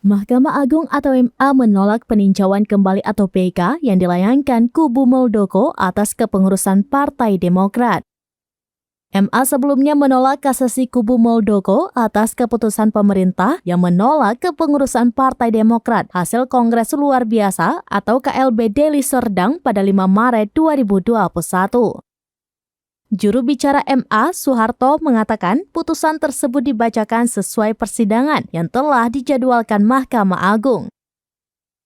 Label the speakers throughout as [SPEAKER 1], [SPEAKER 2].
[SPEAKER 1] Mahkamah Agung atau MA menolak peninjauan kembali atau PK yang dilayangkan kubu Muldoko atas kepengurusan Partai Demokrat. MA sebelumnya menolak kasasi kubu Muldoko atas keputusan pemerintah yang menolak kepengurusan Partai Demokrat hasil Kongres Luar Biasa atau KLB Deli Serdang pada 5 Maret 2021. Juru bicara MA, Soeharto, mengatakan putusan tersebut dibacakan sesuai persidangan yang telah dijadwalkan Mahkamah Agung.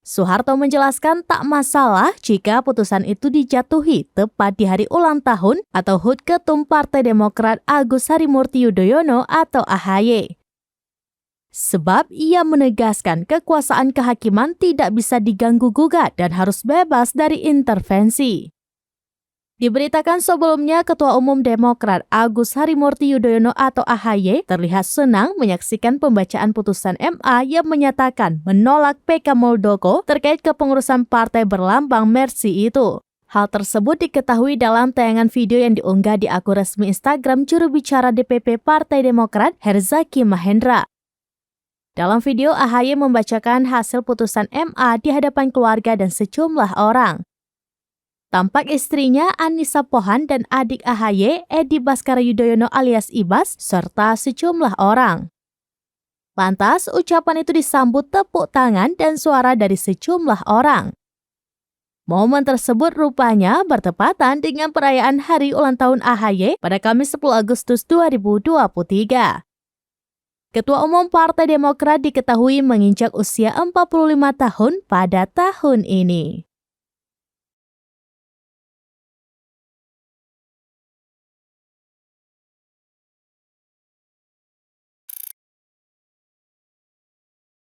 [SPEAKER 1] Soeharto menjelaskan tak masalah jika putusan itu dijatuhi tepat di hari ulang tahun atau HUT Ketum Partai Demokrat Agus Harimurti Yudhoyono atau AHY. Sebab ia menegaskan kekuasaan kehakiman tidak bisa diganggu-gugat dan harus bebas dari intervensi. Diberitakan sebelumnya, Ketua Umum Demokrat Agus Harimurti Yudhoyono atau AHY terlihat senang menyaksikan pembacaan putusan MA yang menyatakan menolak PK Muldoko terkait kepengurusan partai berlambang Mercy itu. Hal tersebut diketahui dalam tayangan video yang diunggah di akun resmi Instagram juru bicara DPP Partai Demokrat Herzaki Mahendra. Dalam video, AHY membacakan hasil putusan MA di hadapan keluarga dan sejumlah orang. Tampak istrinya Anissa Pohan dan adik AHY Edi Baskara Yudhoyono alias Ibas serta sejumlah orang. Lantas ucapan itu disambut tepuk tangan dan suara dari sejumlah orang. Momen tersebut rupanya bertepatan dengan perayaan hari ulang tahun AHY pada Kamis 10 Agustus 2023. Ketua Umum Partai Demokrat diketahui menginjak usia 45 tahun pada tahun ini.